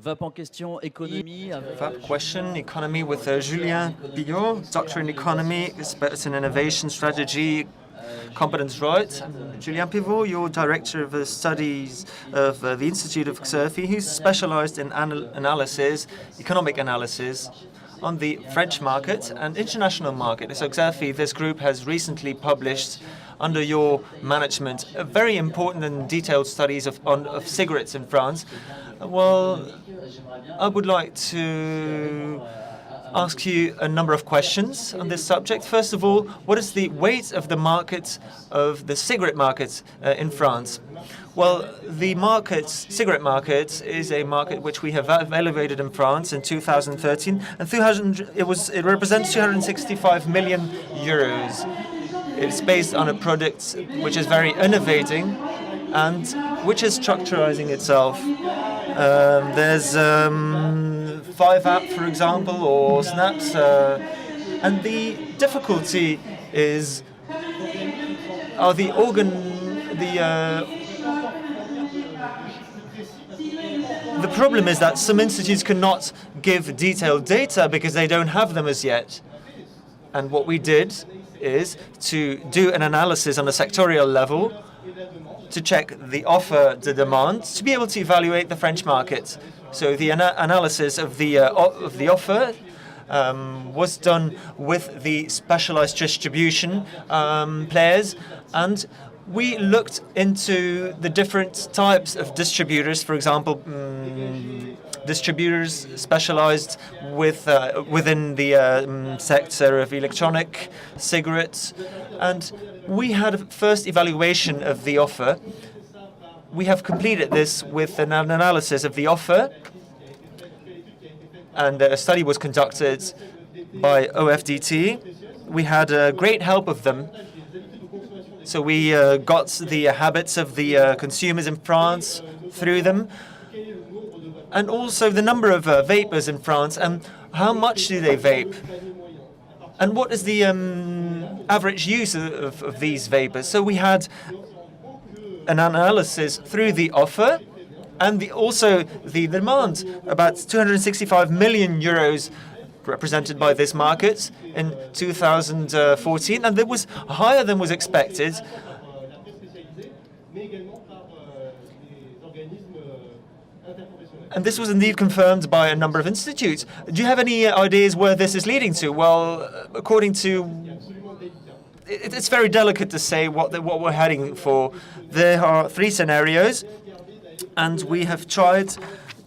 Vape en question, économie. Vape question, economy with Julien PILLOT, doctor in economy, expert in innovation strategy, competence right. Julien PILLOT, you're director of the studies of the Institute of Xerfi, who's specialized in analysis, economic analysis on the French market and international market. So Xerfi, this group has recently published under your management a very important and detailed studies of cigarettes in France. Well, I would like to ask you a number of questions on this subject. First of all, what is the weight of the market, of the cigarette market in France? Well, the cigarette market is a market which we have evaluated in France in 2013, and it represents 265 million euros. It's based on a product which is very innovating and which is structurizing itself. There's 5-app, for example, or snaps, and the difficulty is the problem is that some institutes cannot give detailed data because they don't have them as yet. And what we did is to do an analysis on a sectorial level to check the offer, the demand, to be able to evaluate the French market. So the analysis of the offer was done with the specialized distribution players, and we looked into the different types of distributors. For example, distributors specialized within the sector of electronic cigarettes, and we had a first evaluation of the offer. We have completed this with an analysis of the offer, and a study was conducted by OFDT. We had great help of them. So we got the habits of the consumers in France through them, and also the number of vapers in France, and how much do they vape, and what is the average use of these vapers. So we had an analysis through the offer and also the demand, about 265 million euros represented by this market in 2014, and it was higher than was expected. And this was indeed confirmed by a number of institutes. Do you have any ideas where this is leading to? Well, according to... It's very delicate to say what we're heading for. There are 3 scenarios, and we have tried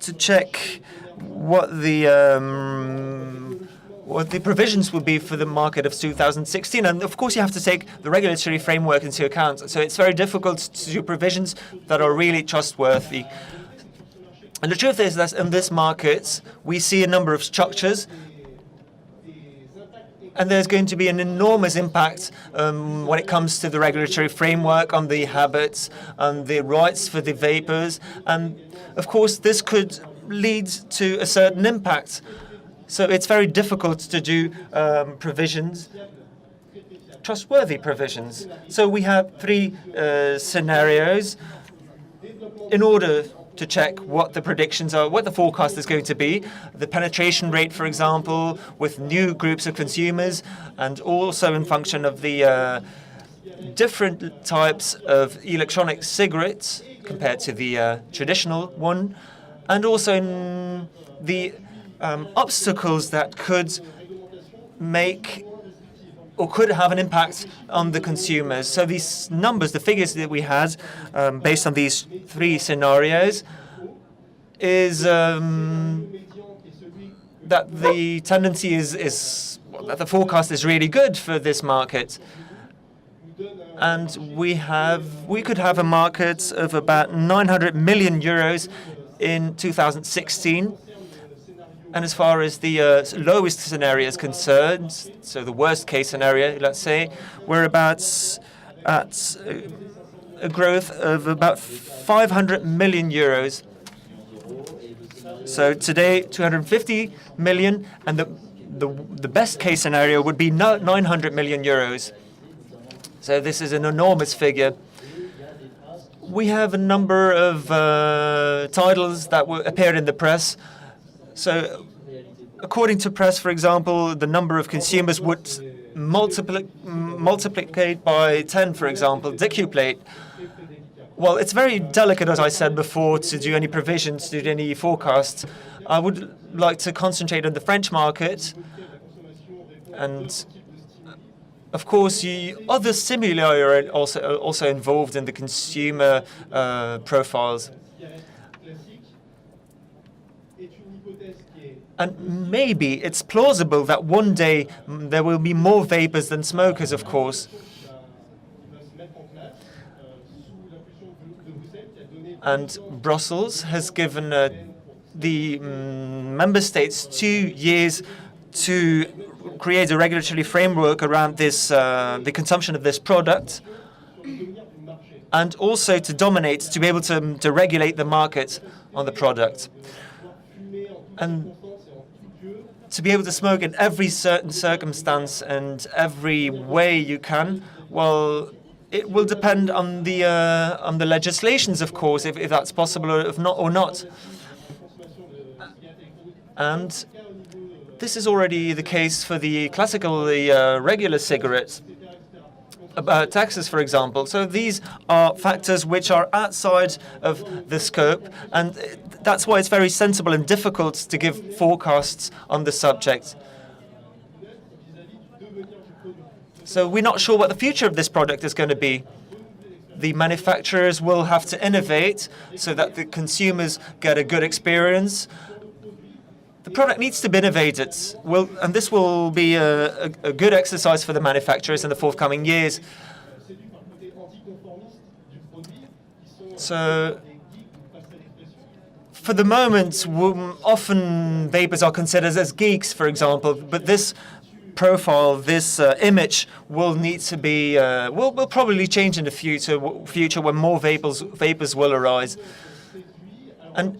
to check what the provisions would be for the market of 2016. And of course, you have to take the regulatory framework into account. So it's very difficult to do provisions that are really trustworthy. And the truth is that in this market, we see a number of structures, and there's going to be an enormous impact when it comes to the regulatory framework on the habits and the rights for the vapers. And of course, this could lead to a certain impact. So it's very difficult to do provisions, trustworthy provisions. So we have 3 scenarios in order to check what the predictions are, what the forecast is going to be, the penetration rate, for example, with new groups of consumers, and also in function of the different types of electronic cigarettes compared to the traditional one, and also in the obstacles that could make or could have an impact on the consumers. So these numbers, the figures that we had based on these 3 scenarios, is that the tendency is that the forecast is really good for this market. And we could have a market of about 900 million euros in 2016. And as far as the lowest scenario is concerned, so the worst case scenario, let's say, we're about at a growth of about 500 million euros. So today, 250 million, and the best case scenario would be 900 million euros. So this is an enormous figure. We have a number of titles that appeared in the press. So, according to press, for example, the number of consumers would multiplicate by 10, for example, decuplate. Well, it's very delicate, as I said before, to do any provisions, to do any forecasts. I would like to concentrate on the French market. And, of course, other stimuli are also involved in the consumer profiles. And maybe it's plausible that one day there will be more vapers than smokers, of course. And Brussels has given the member states 2 years to create a regulatory framework around this, the consumption of this product, and also to dominate, to be able to regulate the market on the product. And to be able to smoke in every certain circumstance and every way you can, well, it will depend on the legislations, of course, if that's possible or not. And this is already the case for the classical, regular cigarettes. About taxes, for example. So these are factors which are outside of the scope, and that's why it's very sensible and difficult to give forecasts on the subject. So we're not sure what the future of this product is going to be. The manufacturers will have to innovate so that the consumers get a good experience. The product needs to be innovated, and this will be a good exercise for the manufacturers in the forthcoming years. So, for the moment, often vapers are considered as geeks, for example, but this profile, this image will need to be, will probably change in the future when more vapors will arise. And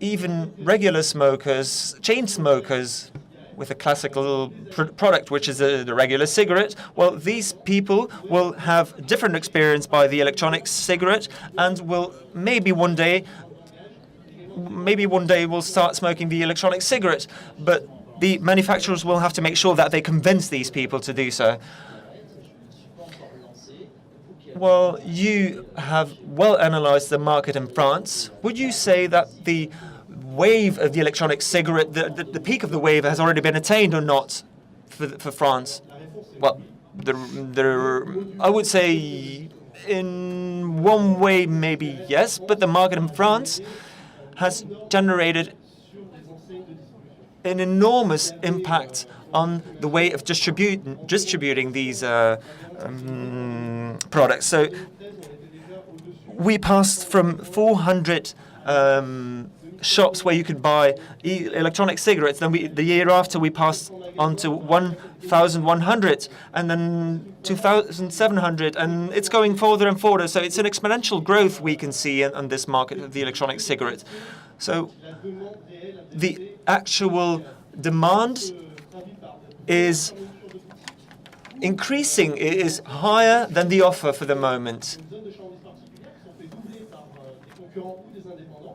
even regular smokers, chain smokers, with a classical product, which is the regular cigarette, well, these people will have different experience by the electronic cigarette, and will maybe one day will start smoking the electronic cigarette. But the manufacturers will have to make sure that they convince these people to do so. Well, you have well analyzed the market in France. Would you say that the wave of the electronic cigarette, the peak of the wave has already been attained or not for France? Well, I would say in one way maybe yes, but the market in France has generated an enormous impact on the way of distributing these products. So we passed from 400 shops where you could buy electronic cigarettes. Then the year after we passed on to 1,100, and then 2,700, and it's going further and further. So it's an exponential growth we can see on this market of the electronic cigarette. So the actual demand is increasing. It is higher than the offer for the moment.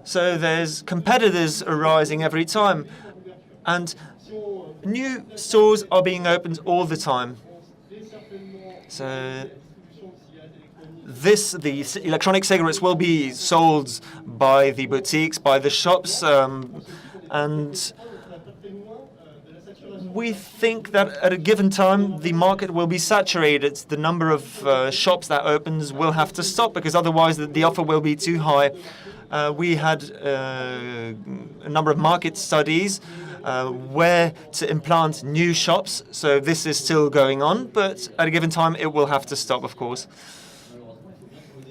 So there's competitors arising every time, and new stores are being opened all the time. So the electronic cigarettes will be sold by the boutiques, by the shops, and we think that at a given time the market will be saturated. The number of shops that opens will have to stop, because otherwise the offer will be too high. We had a number of market studies where to implant new shops, so this is still going on, but at a given time it will have to stop, of course.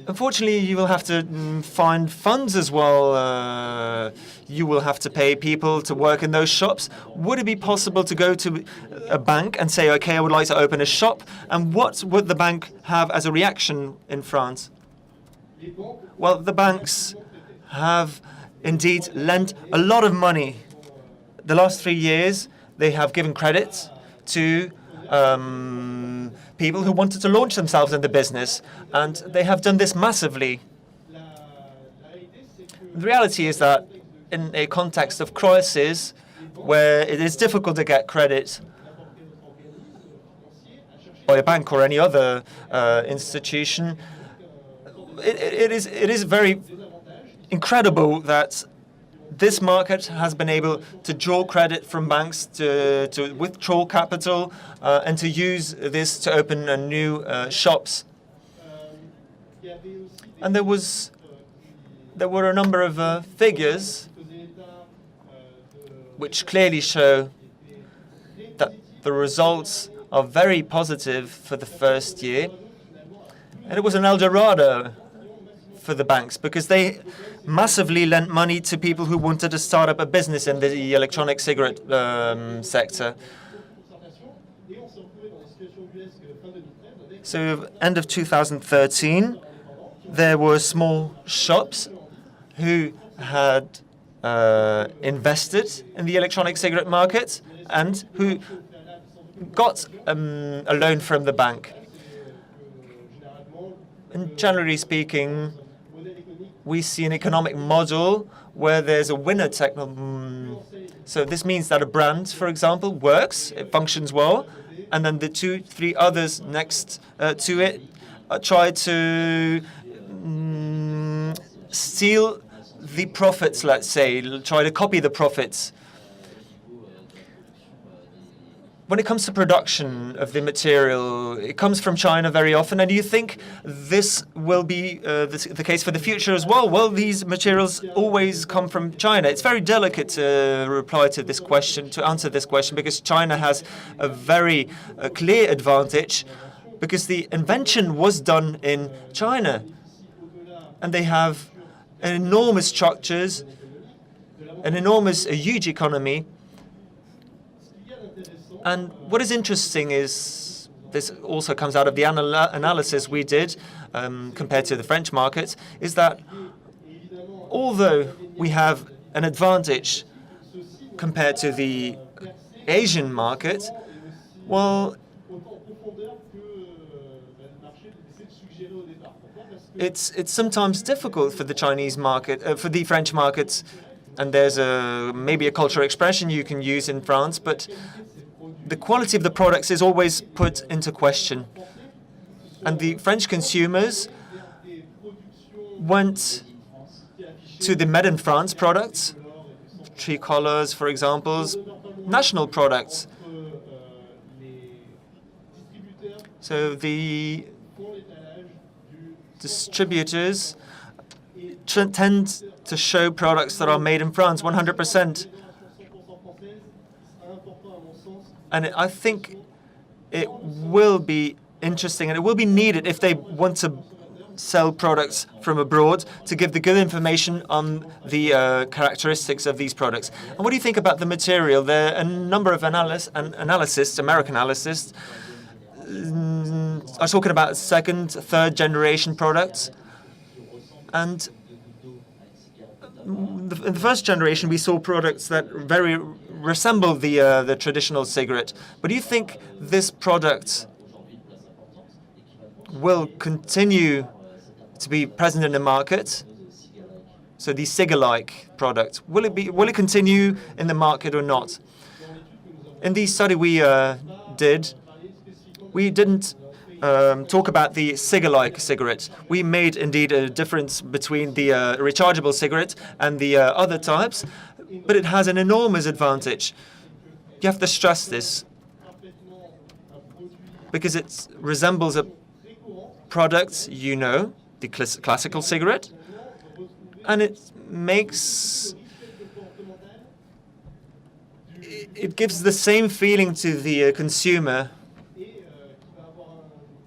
Unfortunately, you will have to find funds as well. You will have to pay people to work in those shops. Would it be possible to go to a bank and say, okay, I would like to open a shop, and what would the bank have as a reaction in France? Well, the banks have indeed lent a lot of money. The last 3 years, they have given credit to people who wanted to launch themselves in the business, and they have done this massively. The reality is that in a context of crisis, where it is difficult to get credit by a bank or any other institution, it is very incredible that this market has been able to draw credit from banks, to withdraw capital, and to use this to open new shops. And there were a number of figures which clearly show that the results are very positive for the first year. And it was an El Dorado for the banks, because they massively lent money to people who wanted to start up a business in the electronic cigarette sector. So, end of 2013, there were small shops who had invested in the electronic cigarette market and who got a loan from the bank. And generally speaking, we see an economic model where there's a winner so this means that a brand, for example, works, it functions well, and then the 2-3 others next to it try to steal the profits, let's say, try to copy the profits. When it comes to production of the material, it comes from China very often. And do you think this will be the case for the future as well? Will these materials always come from China? It's very delicate to reply to this question, to answer this question, because China has a very clear advantage, because the invention was done in China. And they have enormous structures, an enormous, a huge economy. And what is interesting is, this also comes out of the analysis we did compared to the French market, is that although we have an advantage compared to the Asian market, well, it's sometimes difficult for the Chinese market, for the French markets, and there's maybe a cultural expression you can use in France, but the quality of the products is always put into question. And the French consumers went to the Made in France products, tricolors, for example, national products. So the distributors tend to show products that are made in France 100%. And I think it will be interesting and it will be needed if they want to sell products from abroad to give the good information on the characteristics of these products. And what do you think about the material? There are a number of analysts, American analysts, are talking about second, third generation products. And in the first generation, we saw products that very resemble the traditional cigarette. But do you think this product will continue to be present in the market? So the cigar-like product, will it continue in the market or not? In the study we did, we didn't talk about the cigar-like cigarette. We made indeed a difference between the rechargeable cigarette and the other types, but it has an enormous advantage. You have to stress this, because it resembles a product, you know, the classical cigarette, and it gives the same feeling to the consumer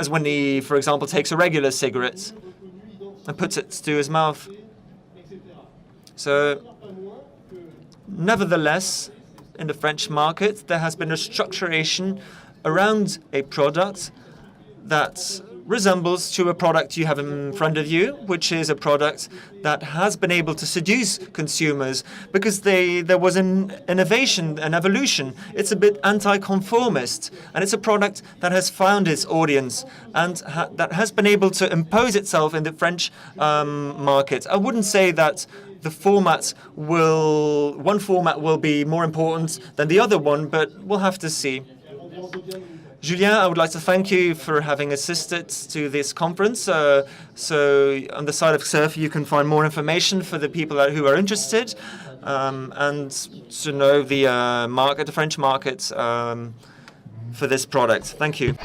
as when he, for example, takes a regular cigarette and puts it to his mouth. So, nevertheless, in the French market, there has been a structuration around a product that resembles to a product you have in front of you, which is a product that has been able to seduce consumers because there was an innovation, an evolution. It's a bit anti-conformist, and it's a product that has found its audience and that has been able to impose itself in the French market. I wouldn't say that one format will be more important than the other one, but we'll have to see. Julien, I would like to thank you for having assisted to this conference. So on the side of Xerfi, you can find more information for the people who are interested and to know the French market for this product. Thank you.